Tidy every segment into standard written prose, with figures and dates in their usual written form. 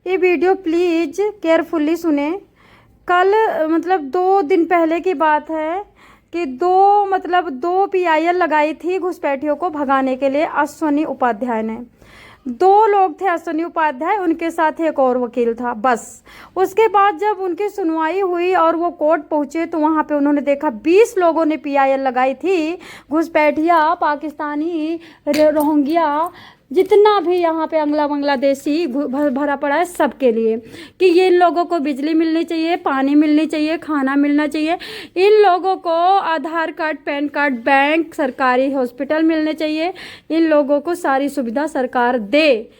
ये video please carefully सुने। कल मतलब 2 दिन पहले की बात है कि दो पीआईएल लगाई थी घुसपैठियों को भगाने के लिए अश्वनी उपाध्याय ने। 2 लोग थे, अश्वनी उपाध्याय, उनके साथ एक और वकील था, बस। उसके बाद जब उनकी सुनवाई हुई और वो कोर्ट पहुंचे तो वहाँ पे उन्होंने देखा 20 लोगों ने पीआईएल लगाई थी। घुसपैठिया, पाकिस्तानी, रोहिंग्या, जितना भी यहाँ पे बांग्लादेशी भरा पड़ा है, सबके लिए कि ये इन लोगों को बिजली मिलनी चाहिए, पानी मिलनी चाहिए, खाना मिलना चाहिए, इन लोगों को आधार कार्ड, पैन कार्ड, बैंक, सरकारी हॉस्पिटल मिलने चाहिए, इन लोगों को सारी सुविधा सरकार दे।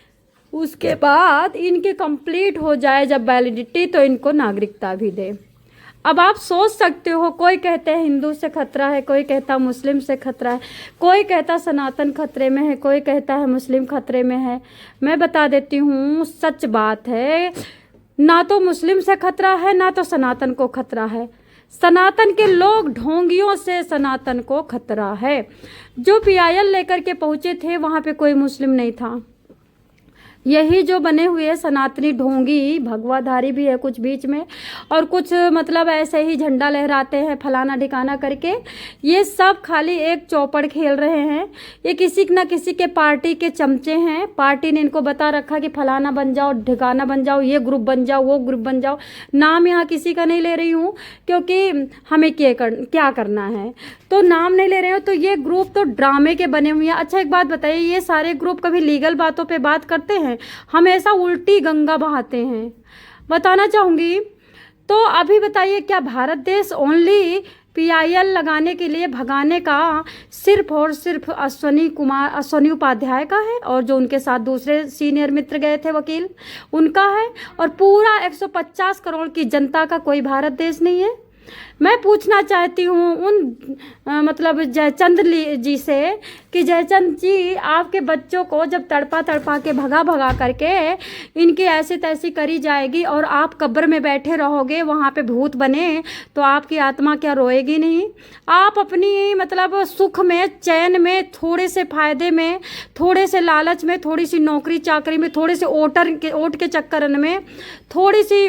उसके बाद इनके कंप्लीट हो जाए जब वैलिडिटी तो इनको नागरिकता भी दे। अब आप सोच सकते हो, कोई कहते हैं हिंदू से खतरा है, कोई कहता मुस्लिम से खतरा है, कोई कहता सनातन खतरे में है, कोई कहता है मुस्लिम खतरे में है। मैं बता देती हूँ, सच बात है, ना तो मुस्लिम से खतरा है ना तो सनातन को खतरा है। सनातन के लोग ढोंगियों से सनातन को खतरा है। जो पीआईएल लेकर के पहुंचे थे वहाँ पे कोई मुस्लिम नहीं था। यही जो बने हुए सनातनी ढोंगी, भगवाधारी भी है कुछ बीच में, और कुछ मतलब ऐसे ही झंडा लहराते हैं फलाना ठिकाना करके, ये सब खाली एक चौपड़ खेल रहे हैं। ये किसी न किसी के पार्टी के चमचे हैं। पार्टी ने इनको बता रखा कि फलाना बन जाओ, ठिकाना बन जाओ, ये ग्रुप बन जाओ, वो ग्रुप बन जाओ। नाम यहाँ किसी का नहीं ले रही हूँ क्योंकि हमें क्या करना है, तो नाम नहीं ले रहे हो। तो ये ग्रुप तो ड्रामे के बने हुए हैं। अच्छा एक बात बताइए, ये सारे ग्रुप कभी लीगल बातों पे बात करते हैं? हमेशा उल्टी गंगा बहाते हैं। बताना चाहूंगी, तो अभी बताइए, क्या भारत देश ओनली पीआईएल लगाने के लिए भगाने का सिर्फ और सिर्फ अश्वनी उपाध्याय का है, और जो उनके साथ दूसरे सीनियर मित्र गए थे वकील, उनका है, और पूरा 150 करोड़ की जनता का कोई भारत देश नहीं है? मैं पूछना चाहती हूँ उन मतलब जयचंद जी से कि जयचंद जी, आपके बच्चों को जब तड़पा के भगा करके इनकी ऐसी तैसी करी जाएगी और आप कब्र में बैठे रहोगे, वहाँ पे भूत बने, तो आपकी आत्मा क्या रोएगी नहीं? आप अपनी मतलब सुख में, चैन में, थोड़े से फायदे में, थोड़े से लालच में, थोड़ी सी नौकरी चाकरी में, थोड़े से ओट के चक्कर में, थोड़ी सी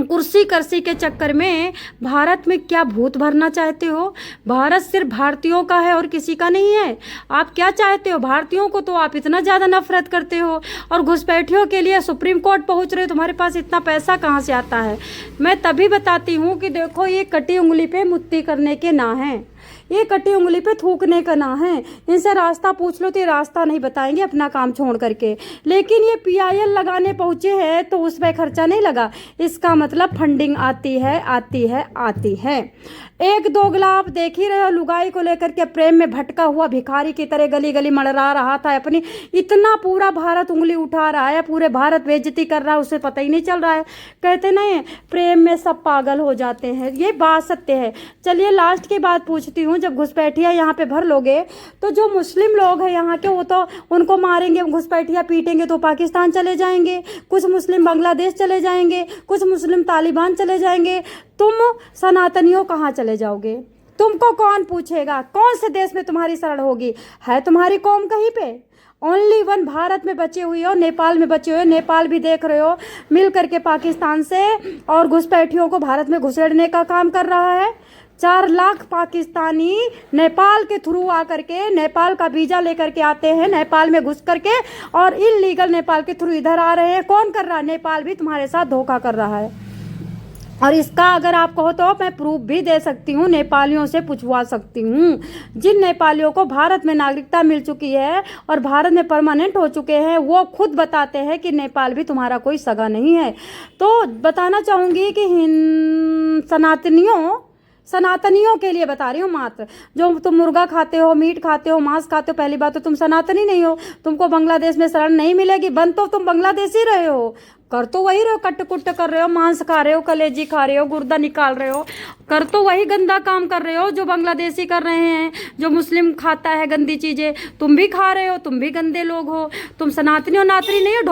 कुर्सी करसी के चक्कर में भारत में क्या भूत भरना चाहते हो? भारत सिर्फ भारतीयों का है और किसी का नहीं है। आप क्या चाहते हो? भारतीयों को तो आप इतना ज़्यादा नफरत करते हो, और घुसपैठियों के लिए सुप्रीम कोर्ट पहुंच रहे हो। तुम्हारे पास इतना पैसा कहाँ से आता है? मैं तभी बताती हूँ कि देखो, ये कटी उंगली पे मुत्ती करने के ना हैं, ये कटी उंगली पे थूकने का ना है। इनसे रास्ता पूछ लो तो ये रास्ता नहीं बताएंगे अपना काम छोड़ करके। लेकिन ये पीआईएल लगाने पहुंचे हैं तो उस पर खर्चा नहीं लगा, इसका मतलब फंडिंग आती है। एक दोगला आप देख ही रहे हो, लुगाई को लेकर के प्रेम में भटका हुआ भिखारी की तरह गली गली मड़रा रहा था अपनी। इतना पूरा भारत उंगली उठा रहा है, पूरे भारत बेइज्जती कर रहा है, उसे पता ही नहीं चल रहा है। कहते नहीं, प्रेम में सब पागल हो जाते हैं, ये बात सत्य है। चलिए लास्ट की बात पूछती हूँ, जब घुसपैठिया यहाँ पे भर लोगे तो जो मुस्लिम लोग हैं यहाँ के, वो तो उनको मारेंगे, घुसपैठिया पीटेंगे तो पाकिस्तान चले जाएंगे, कुछ मुस्लिम बांग्लादेश चले जाएंगे, कुछ मुस्लिम तालिबान चले जाएंगे। तुम सनातनियों कहाँ चले जाओगे? तुमको कौन पूछेगा? कौन से देश में तुम्हारी शरण होगी? है तुम्हारी कौम कहीं पे? ओनली वन भारत में बचे हुए हो, नेपाल में बचे हुए, नेपाल भी देख रहे हो मिल करके पाकिस्तान से, और घुसपैठियों को भारत में घुसेड़ने का काम कर रहा है। 4 लाख पाकिस्तानी नेपाल के थ्रू आकर के, नेपाल का वीज़ा लेकर के आते हैं, नेपाल में घुस करके, और इलीगल नेपाल के थ्रू इधर आ रहे हैं। कौन कर रहा है? नेपाल भी तुम्हारे साथ धोखा कर रहा है। और इसका अगर आप कहो तो मैं प्रूफ भी दे सकती हूँ, नेपालियों से पूछवा सकती हूँ। जिन नेपालियों को भारत में नागरिकता मिल चुकी है और भारत में परमानेंट हो चुके हैं, वो खुद बताते हैं कि नेपाल भी तुम्हारा कोई सगा नहीं है। तो बताना चाहूँगी कि सनातनियों के लिए बता रही हूँ मात्र। जो तुम मुर्गा खाते हो, मीट खाते हो, मांस खाते हो, पहली बात तो तुम सनातनी नहीं हो। तुमको बांग्लादेश में शरण नहीं मिलेगी। बन तो तुम बांग्लादेशी रहे हो, कर तो वही रहे हो, कट कुट कर रहे हो, मांस खा रहे हो, कलेजी खा रहे हो, गुर्दा निकाल रहे हो, कर तो वही गंदा काम कर रहे हो जो बांग्लादेशी कर रहे हैं। जो मुस्लिम खाता है गंदी चीज़ें, तुम भी खा रहे हो, तुम भी गंदे लोग हो। तुम सनातनी और नातनी नहीं हो,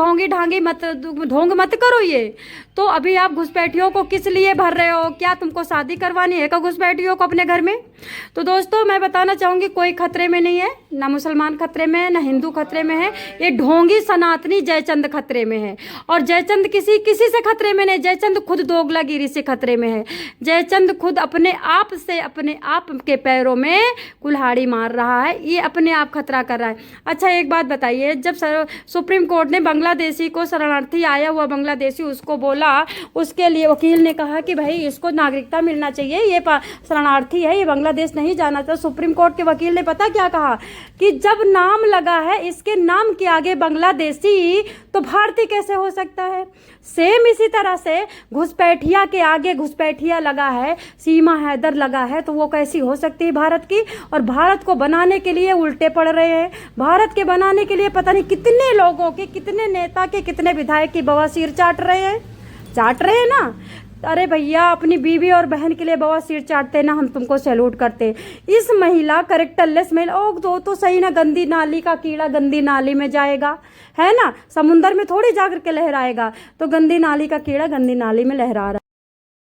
ढोंग मत करो ये। तो अभी आप घुसपैठियों को किस लिए भर रहे हो? क्या तुमको शादी करवानी है क्या घुसपैठियों को अपने घर में? तो दोस्तों मैं बताना चाहूँगी, कोई खतरे में नहीं है। ना मुसलमान खतरे में है, ना हिंदू खतरे में है, ये ढोंगी सनातनी जयचंद खतरे में है। और जयचंद किसी से खतरे में नहीं, जयचंद खुद दोगलागिरी से खतरे में है। जयचंद खुद अपने आप से, अपने आप के पैरों में कुल्हाड़ी मार रहा है, ये अपने आप खतरा कर रहा है। अच्छा एक बात बताइए, जब सुप्रीम कोर्ट ने बांग्लादेशी को, शरणार्थी आया हुआ बांग्लादेशी, उसको बोला, उसके लिए वकील ने कहा कि भाई इसको नागरिकता मिलना चाहिए, ये शरणार्थी है, ये बांग्लादेश नहीं जाना था। सुप्रीम कोर्ट के वकील ने पता क्या कहा कि जब नाम लगा है, इसके नाम के आगे बांग्लादेशी, तो भारतीय कैसे हो सकता है। सेम इसी तरह से घुसपैठिया के आगे घुसपैठिया लगा है, सीमा हैदर लगा है, तो वो कैसी हो सकती है भारत की। और भारत को बनाने के लिए उल्टे पड़ रहे हैं। भारत के बनाने के लिए पता नहीं कितने लोगों के, कितने नेता के, कितने विधायक की बवासीर चाट रहे हैं ना। अरे भैया, अपनी बीवी और बहन के लिए बवासीर चाटते ना, हम तुमको सैल्यूट करते। इस महिला करेक्टरलेस महिला, ओ तो सही ना, गंदी नाली का कीड़ा गंदी नाली में जाएगा, है ना, समुंदर में थोड़ी जाकर के लहराएगा। तो गंदी नाली का कीड़ा गंदी नाली में लहरा रहा है।